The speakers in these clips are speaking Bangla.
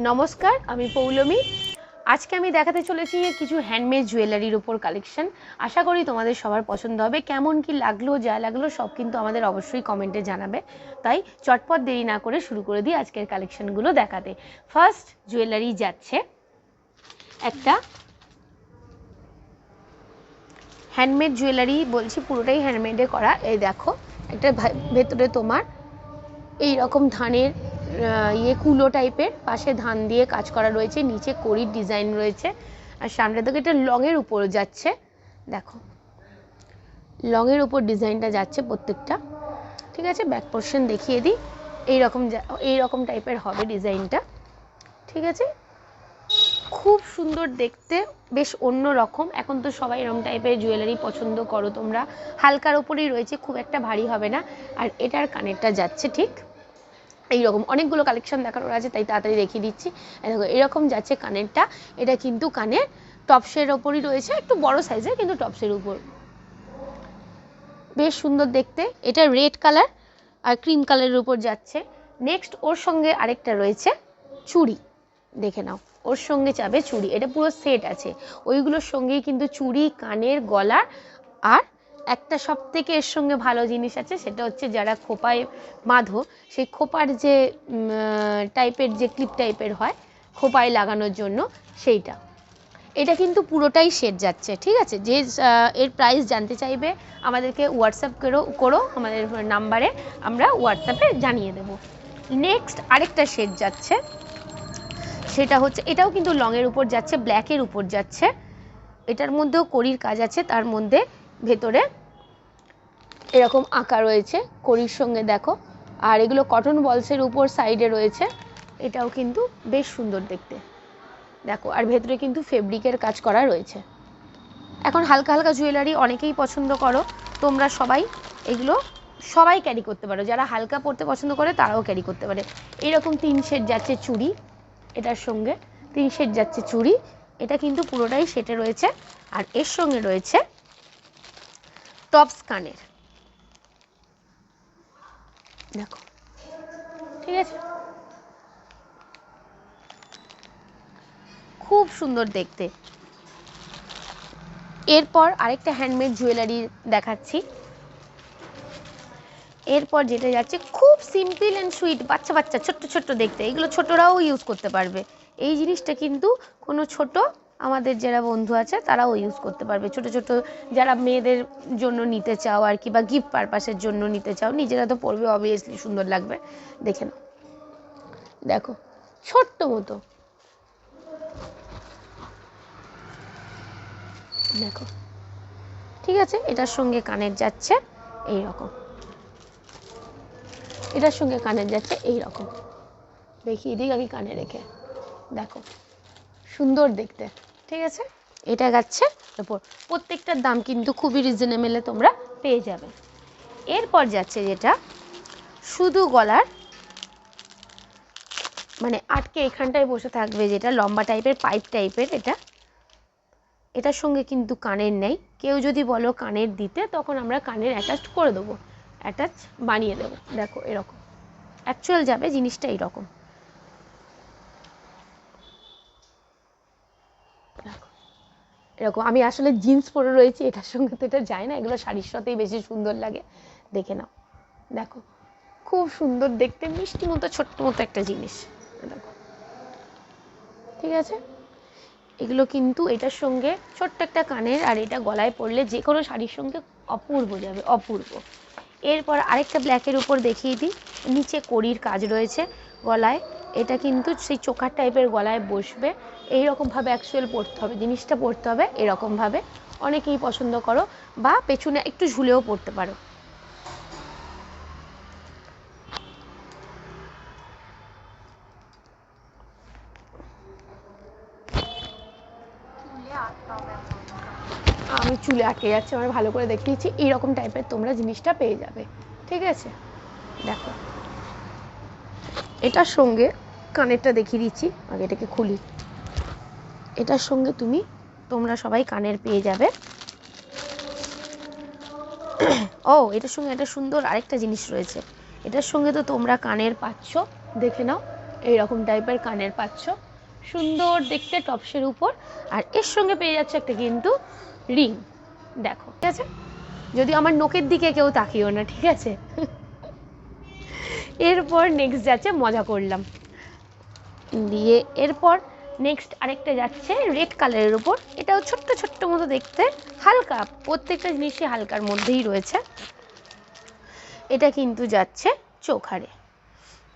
নমস্কার, আমি পৌলমী। আজকে আমি দেখাতে চলেছি কিছু হ্যান্ডমেড জুয়েলারির উপর কালেকশন। আশা করি তোমাদের সবার পছন্দ হবে। কেমন কি লাগলো, যা লাগলো সব কিন্তু আমাদের অবশ্যই কমেন্টে জানাবে। তাই চটপট দেরি না করে শুরু করে দিই আজকের কালেকশনগুলো দেখাতে। ফার্স্ট জুয়েলারি যাচ্ছে একটা হ্যান্ডমেড জুয়েলারি, বলছি পুরোটাই হ্যান্ডমেডে করা। এই দেখো, একটা ভেতরে তোমার এই রকম ধানের কুলো টাইপের, পাশে ধান দিয়ে কাজ করা রয়েছে, নিচে কড়ির ডিজাইন রয়েছে, আর সামনে থেকে এটা লংয়ের উপর যাচ্ছে। দেখো, লংয়ের উপর ডিজাইনটা যাচ্ছে প্রত্যেকটা। ঠিক আছে, ব্যাক পোর্শন দেখিয়ে দিই। এইরকম টাইপের হবে ডিজাইনটা। ঠিক আছে, খুব সুন্দর দেখতে, বেশ অন্য রকম। এখন তো সবাই এরকম টাইপের জুয়েলারি পছন্দ করো তোমরা। হালকার ওপরেই রয়েছে, খুব একটা ভারী হবে না। আর এটার কানেরটা যাচ্ছে ঠিক এইরকম। অনেকগুলো কালেকশন দেখানোর আছে, তাই তাড়াতাড়ি দেখিয়ে দিচ্ছি। দেখো, এরকম যাচ্ছে কানেরটা। এটা কিন্তু কানের টপসের ওপরই রয়েছে, একটু বড় সাইজের, কিন্তু টপসের উপর বেশ সুন্দর দেখতে। এটা রেড কালার আর ক্রিম কালারের উপর যাচ্ছে। নেক্সট ওর সঙ্গে আরেকটা রয়েছে চুড়ি, দেখে নাও, ওর সঙ্গে যাবে চুড়ি। এটা পুরো সেট আছে, ওইগুলোর সঙ্গেই কিন্তু চুড়ি, কানের, গলার। আর একটা সব থেকে এর সঙ্গে ভালো জিনিস আছে, সেটা হচ্ছে যারা খোপায় বাঁধো, সেই খোপার যে টাইপের, যে ক্লিপ টাইপের হয় খোপায় লাগানোর জন্য, সেইটা। এটা কিন্তু পুরোটাই সেট যাচ্ছে। ঠিক আছে, যে এর প্রাইস জানতে চাইবে আমাদেরকে হোয়াটসঅ্যাপ করো আমাদের নাম্বারে, আমরা হোয়াটসঅ্যাপে জানিয়ে দেব। নেক্সট আরেকটা সেট যাচ্ছে, সেটা হচ্ছে, এটাও কিন্তু লংয়ের উপর যাচ্ছে, ব্ল্যাকের উপর যাচ্ছে। এটার মধ্যেও কড়ির কাজ আছে, তার মধ্যে ভেতরে এরকম আঁকা রয়েছে কড়ির সঙ্গে, দেখো। আর এগুলো কটন বলসের উপর সাইডে রয়েছে। এটাও কিন্তু বেশ সুন্দর দেখতে, দেখো। আর ভেতরে কিন্তু ফেব্রিকের কাজ করা রয়েছে। এখন হালকা হালকা জুয়েলারি অনেকেই পছন্দ করো তোমরা সবাই, এগুলো সবাই ক্যারি করতে পারো। যারা হালকা পরতে পছন্দ করে তারাও ক্যারি করতে পারে। এরকম 3 সেট যাচ্ছে চুড়ি, এটার সঙ্গে 3 সেট যাচ্ছে চুড়ি। এটা কিন্তু পুরোটাই সেটে রয়েছে। আর এর সঙ্গে রয়েছে টপস কানের, দেখো। ঠিক আছে, খুব সুন্দর দেখতে। এরপর আরেকটা হ্যান্ডমেড জুয়েলারি দেখাচ্ছি। এরপর যেটা যাচ্ছে খুব সিম্পল অ্যান্ড সুইট, বাচ্চা বাচ্চা ছোট্ট ছোট্ট দেখতে, এগুলো ছোটরাও ইউজ করতে পারবে। এই জিনিসটা কিন্তু কোনো ছোট, আমাদের যারা বন্ধু আছে তারাও ইউজ করতে পারবে। ছোট ছোট যারা মেয়েদের জন্য নিতে চাও আর কি, বা গিফট পারপাসের জন্য নিতে চাও, নিজেরা তো পরবে, অবভিয়াসলি সুন্দর লাগবে। দেখে নাও, দেখো, ছোট্ট মতো, দেখো। ঠিক আছে, এটার সঙ্গে কানের যাচ্ছে এই রকম, এটার সঙ্গে কানের যাচ্ছে এই রকম। দেখিয়ে দিই আমি কানে রেখে, দেখো, সুন্দর দেখতে। ঠিক আছে, এটা যাচ্ছে এরপর। প্রত্যেকটার দাম কিন্তু খুবই রিজনেবলে তোমরা পেয়ে যাবে। এরপর যাচ্ছে যেটা শুধু গলার, মানে আটকে এখানটায় বসে থাকবে, যেটা লম্বা টাইপের পাইপ টাইপের। এটার সঙ্গে কিন্তু কানের নেই। কেউ যদি বলো কানের দিতে, তখন আমরা কানের অ্যাটাচ করে দেবো, অ্যাটাচ বানিয়ে দেবো। দেখো, এরকম অ্যাকচুয়াল যাবে জিনিসটা এইরকম। এরকম আমি আসলে জিন্স পরে রয়েছি, এটার সঙ্গে তো এটা যায় না, এগুলো শাড়ির সাথেই বেশি সুন্দর লাগে। দেখে নাও, দেখো, খুব সুন্দর দেখতে, মিষ্টি মতো ছোট্ট মতো একটা জিনিস, দেখো। ঠিক আছে, এগুলো কিন্তু এটার সঙ্গে ছোট্ট একটা কানের, আর এটা গলায় পরলে যে কোনো শাড়ির সঙ্গে অপূর্ব যাবে, অপূর্ব। এরপর আরেকটা ব্ল্যাকের উপর দেখিয়ে দিই, নিচে কড়ির কাজ রয়েছে গলায়। এটা কিন্তু সেই চোকার টাইপের গলায় বসবে, এইরকমভাবে অ্যাকচুয়াল পরতে হবে, জিনিসটা পরতে হবে এরকমভাবে। অনেকেই পছন্দ করো, বা পেছনে একটু ঝুলেও পরতে পারো। আমি চুলে আটকে যাচ্ছে, আমার ভালো করে দেখিয়েছি, এইরকম টাইপের তোমরা জিনিসটা পেয়ে যাবে। ঠিক আছে, দেখো, এটার সঙ্গে কানেরটা দেখিয়ে দিচ্ছি, আগে এটাকে খুলি। এটার সঙ্গে তোমরা সবাই কানের পেয়ে যাবে। ও, এটার সঙ্গে একটা সুন্দর আরেকটা জিনিস রয়েছে। এটার সঙ্গে তো তোমরা কানের পাচ্ছ, দেখে নাও, এইরকম টাইপের কানের পাচ্ছ, সুন্দর দেখতে টপসের উপর। আর এর সঙ্গে পেয়ে যাচ্ছে একটা কিন্তু রিং, দেখো ঠিক আছে। যদি আমার নোকের দিকে কেউ তাকিও না, ঠিক আছে। এরপর নেক্সট যাচ্ছে, মজা করলাম দিয়ে। এরপর নেক্সট আরেকটা যাচ্ছে রেড কালারের উপর, এটাও ছোট্ট ছোট্ট মতো দেখতে, হালকা, প্রত্যেকটা জিনিসই হালকার মধ্যেই রয়েছে। এটা কিন্তু যাচ্ছে চোখারে,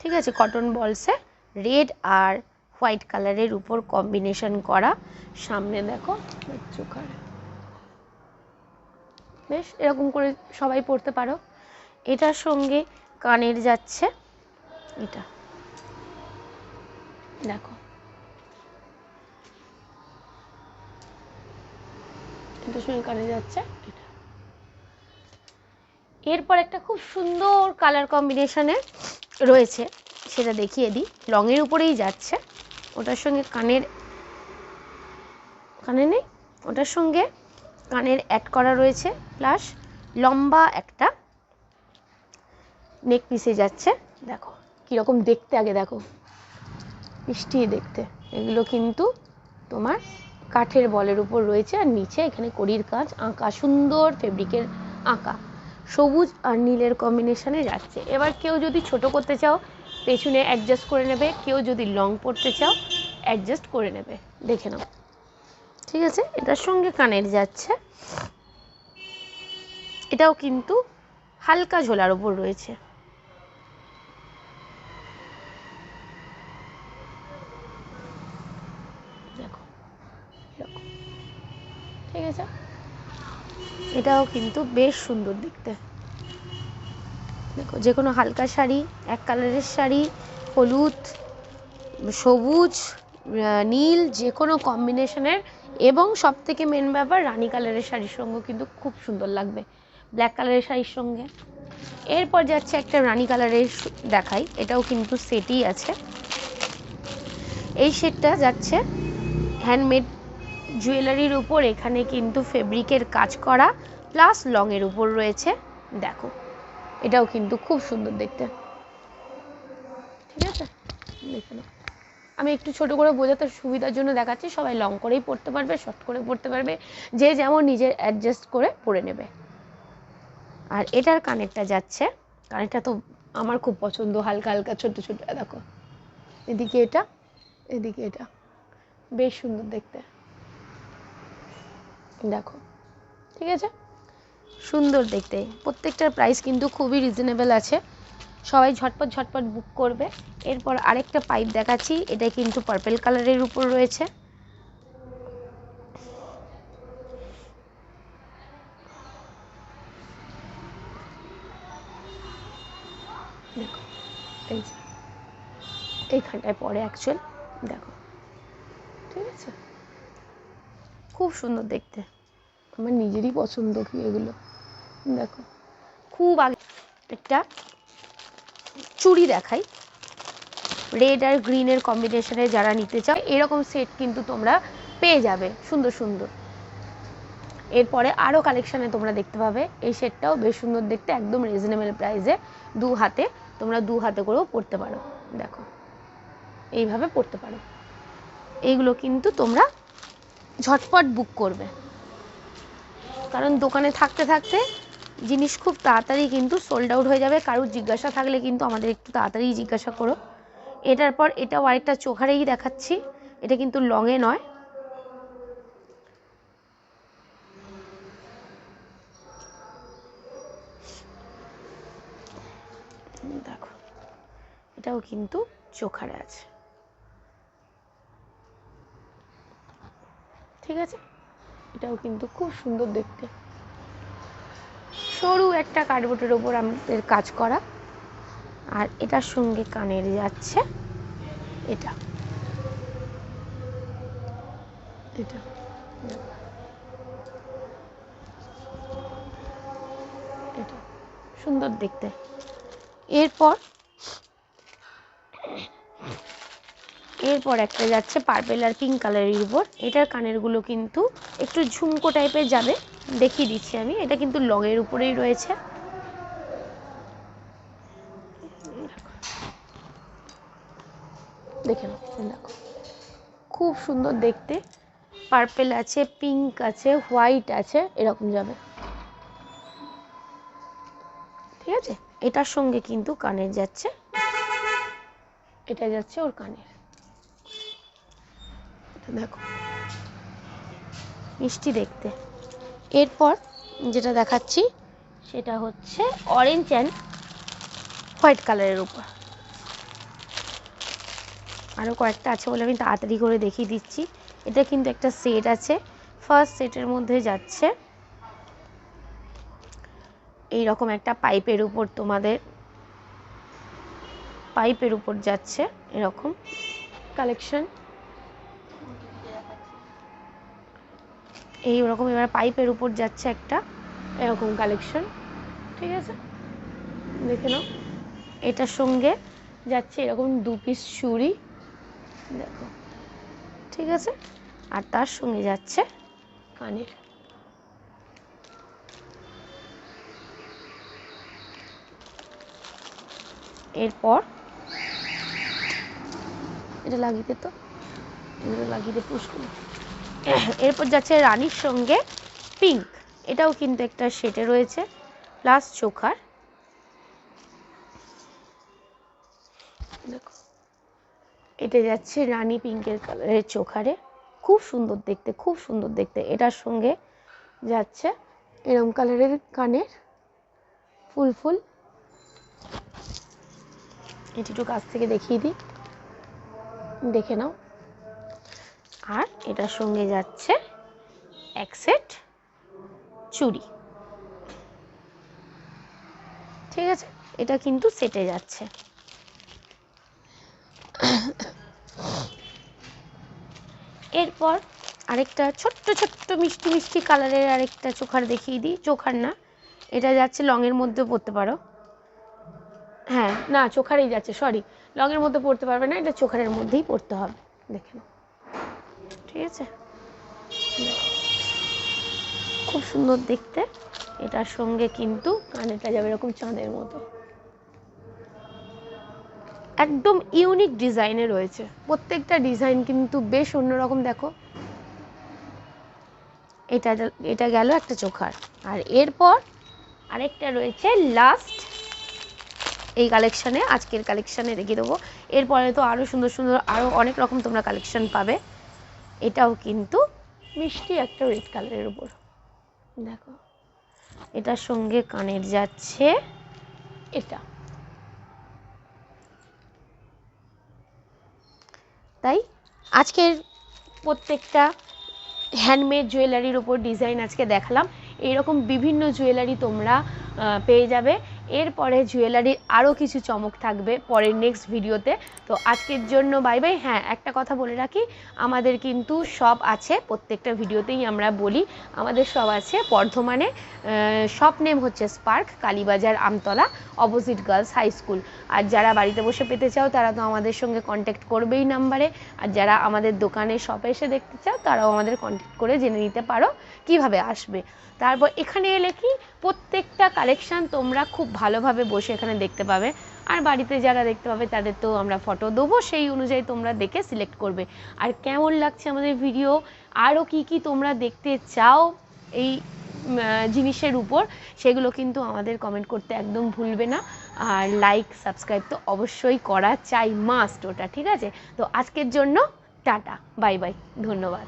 ঠিক আছে, কটন বলসে রেড আর হোয়াইট কালারের উপর কম্বিনেশন করা। সামনে দেখো চোখারে, বেশ এরকম করে সবাই পরতে পারো। এটার সঙ্গে কানের যাচ্ছে এটা, দেখো এটার সঙ্গে কানে যাচ্ছে এটা। এরপর একটা খুব সুন্দর কালার কম্বিনেশনে রয়েছে, সেটা দেখিয়ে দিই। লংয়ের উপরেই যাচ্ছে, ওটার সঙ্গে কানের, কানে নেই, ওটার সঙ্গে কানের অ্যাড করা রয়েছে, প্লাস লম্বা একটা নেক পিসে যাচ্ছে। দেখো কীরকম দেখতে, আগে দেখো মিষ্টি দেখতে। এগুলো কিন্তু তোমার কাঠের বলের উপর রয়েছে, আর নিচে এখানে কড়ির কাজ আঁকা, সুন্দর ফেব্রিকের আঁকা, সবুজ আর নীলের কম্বিনেশনে যাচ্ছে। এবার কেউ যদি ছোট করতে চাও পেছনে অ্যাডজাস্ট করে নেবে, কেউ যদি লং পরতে চাও অ্যাডজাস্ট করে নেবে, দেখে নাও, ঠিক আছে। এটার সঙ্গে কানের যাচ্ছে, এটাও কিন্তু হালকা ঝোলার উপর রয়েছে, দেখো এরকম, ঠিক আছে। এটাও কিন্তু বেশ সুন্দর দেখতে, দেখো যে কোনো হালকা শাড়ি, এক কালারের শাড়ি, হলুদ, সবুজ, নীল, যে কোনো কম্বিনেশনের, এবং সব থেকে মেন ব্যাপার রানী কালারের শাড়ির সঙ্গে কিন্তু খুব সুন্দর লাগবে, ব্ল্যাক কালারের শাড়ির সঙ্গে। এরপর যাচ্ছে একটা রানী কালারের দেখাই, এটাও কিন্তু সেটই আছে। এই সেটটা যাচ্ছে হ্যান্ডমেড জুয়েলারির উপর, এখানে কিন্তু ফেব্রিকের কাজ করা, প্লাস লংয়ের উপর রয়েছে, দেখো এটাও কিন্তু খুব সুন্দর দেখতে, ঠিক আছে। দেখে নাও, আমি একটু ছোট করে বোঝাতে সুবিধার জন্য দেখাচ্ছি, সবাই লং করেই পড়তে পারবে, শর্ট করে পড়তে পারবে, যে যেমন নিজের অ্যাডজাস্ট করে পরে নেবে। আর এটার কানেরটা যাচ্ছে, কানেরটা তো আমার খুব পছন্দ, হালকা হালকা ছোট ছোট, দেখো এদিকে এটা, এদিকে এটা, বেশ সুন্দর দেখতে, দেখো ঠিক আছে, সুন্দর দেখতে। প্রত্যেকটার প্রাইস কিন্তু খুবই রিজনেবল আছে, সবাই ঝটপট ঝটপট বুক করবে। এরপর আরেকটা পাইপ দেখাচ্ছি, এটা কিন্তু পার্পল কালারের উপর রয়েছে, দেখো এই যে এইখানটায় পরে অ্যাকচুয়াল, দেখো ঠিক আছে, খুব সুন্দর দেখতে, আমার নিজেরই পছন্দ কি এগুলো, দেখো খুব আগে। একটা চুড়ি দেখাই, রেড আর গ্রিনের কম্বিনেশনে যারা নিতে চাও এরকম সেট কিন্তু তোমরা পেয়ে যাবে, সুন্দর সুন্দর। এরপরে আরও কালেকশানে তোমরা দেখতে পাবে, এই সেটটাও বেশ সুন্দর দেখতে, একদম রিজনেবল প্রাইসে, দু হাতে, তোমরা দু হাতে করেও পরতে পারো, দেখো এইভাবে পরতে পারো। এইগুলো কিন্তু তোমরা ঝটপট বুক করবে, কারণ দোকানে থাকতে থাকতে জিনিস খুব তাড়াতাড়ি কিন্তু সোল্ড আউট হয়ে যাবে। কারোর জিজ্ঞাসা থাকলে কিন্তু আমাদের একটু তাড়াতাড়ি জিজ্ঞাসা করো। এটার পর এটাও আরেকটা চোখারেই দেখাচ্ছি, এটা কিন্তু লংয়ে নয়, দেখো এটাও কিন্তু চোখারে আছে, ঠিক আছে। এটাও কিন্তু খুব সুন্দর দেখতে, সরু একটা কার্ডবোর্ডের ওপর আমাদের কাজ করা। আর এটার সঙ্গে কানের যাচ্ছে এটা, এটা এটা সুন্দর দেখতে। এরপর একটা যাচ্ছে পার্পেল আর পিঙ্ক কালারের উপর, এটার কানেরগুলো কিন্তু একটু ঝুমকো টাইপের যাবে, দেখিয়ে দিচ্ছি আমি। এটা কিন্তু লংয়ের উপরেই রয়েছে, দেখো খুব সুন্দর দেখতে, পার্পেল আছে, পিঙ্ক আছে, হোয়াইট আছে, এরকম যাবে, ঠিক আছে। এটার সঙ্গে কিন্তু কানের যাচ্ছে, এটা যাচ্ছে ওর কানের, দেখো মিষ্টি দেখতে। এরপর যেটা দেখাচ্ছি সেটা হচ্ছে অরেঞ্জ অ্যান্ড হোয়াইট কালারের উপর। আরও কয়েকটা আছে বলে আমি তাড়াতাড়ি করে দেখিয়ে দিচ্ছি। এটা কিন্তু একটা সেট আছে। ফার্স্ট সেটের মধ্যে যাচ্ছে এই রকম একটা পাইপের উপর, তোমাদের পাইপের উপর যাচ্ছে এরকম কালেকশন, এই রকম এবার পাইপের উপর যাচ্ছে একটা এরকম কালেকশন, ঠিক আছে, দেখে নাও। এটার সঙ্গে যাচ্ছে এরকম 2 পিস চুড়ি, দেখো, ঠিক আছে, আর তার সঙ্গে যাচ্ছে কানের। এরপর এটা লাগিয়ে দে, তো এগুলো লাগিয়ে দে পুষ্কুল। এরপর যাচ্ছে রানীর সঙ্গে পিঙ্ক, এটাও কিন্তু একটা সেটে রয়েছে, প্লাস চোখার, দেখো এটা যাচ্ছে রানী পিঙ্কের কালারের চোখারে, খুব সুন্দর দেখতে, খুব সুন্দর দেখতে। এটার সঙ্গে যাচ্ছে এরকম কালারের কানের, ফুল ফুল, এটি একটু কাছ থেকে দেখিয়ে দিই, দেখে নাও। আর এটার সঙ্গে যাচ্ছে এক সেট চুড়ি, ঠিক আছে, এটা কিন্তু সেটে যাচ্ছে। এরপর আরেকটা ছোট্ট ছোট্ট মিষ্টি মিষ্টি কালারের আরেকটা চোখার দেখিয়ে দিই, চোখার না, এটা যাচ্ছে লংয়ের মধ্যে পরতে পারো, হ্যাঁ না চোখারেই যাচ্ছে, সরি, লংয়ের মধ্যে পরতে পারবে না, এটা চোখারের মধ্যেই পরতে হবে, দেখে নাও, ঠিক আছে, খুব সুন্দর দেখতে। এটার সঙ্গে কিন্তু কানেরটা যাবে এরকম চাঁদের মতো, একদম ইউনিক ডিজাইনে রয়েছে, প্রত্যেকটা ডিজাইন কিন্তু বেশ অন্যরকম, দেখো এটা এটা গেল একটা চোখার। আর এরপর আরেকটা রয়েছে লাস্ট এই কালেকশানে, আজকের কালেকশানে রেখে দেবো, এরপরে তো আরও সুন্দর সুন্দর আরও অনেক রকম তোমরা কালেকশান পাবে। এটাও কিন্তু মিষ্টি একটা রেড কালারের উপর, দেখো এটার সঙ্গে কানের যাচ্ছে এটা, তাই আজকের প্রত্যেকটা হ্যান্ডমেড জুয়েলারির উপর ডিজাইন আজকে দেখালাম। এইরকম বিভিন্ন জুয়েলারি তোমরা পেয়ে যাবে। এরপরে জুয়েলারির আরও কিছু চমক থাকবে পরের নেক্সট ভিডিওতে। তো আজকের জন্য বাই বাই। হ্যাঁ, একটা কথা বলে রাখি, আমাদের কিন্তু শপ আছে, প্রত্যেকটা ভিডিওতেই আমরা বলি আমাদের শপ আছে বর্ধমানে, শপ নেম হচ্ছে Spark, Kalibazar, Amtala, opposite girls high school. আর যারা বাড়িতে বসে পেতে চাও তারা তো আমাদের সঙ্গে কন্ট্যাক্ট করবেই নাম্বারে, আর যারা আমাদের দোকানে শপে এসে দেখতে চাও তারাও আমাদের কন্ট্যাক্ট করে জেনে নিতে পারো কিভাবে আসবে। তারপর এখানে এলে কি প্রত্যেকটা কালেকশান তোমরা খুব ভালোভাবে বসে এখানে দেখতে পাবে, আর বাড়িতে যারা দেখতে পাবে তাদের তো আমরা ফটো দেবো, সেই অনুযায়ী তোমরা দেখে সিলেক্ট করবে আর কেমন লাগছে আমাদের ভিডিও, আরও কি কি তোমরা দেখতে চাও এই জিনিসের উপর, সেগুলো কিন্তু আমাদের কমেন্ট করতে একদম ভুলবে না। আর লাইক সাবস্ক্রাইব তো অবশ্যই করা চাই, মাস্ট ওটা, ঠিক আছে। তো আজকের জন্য টাটা, বাই বাই, ধন্যবাদ।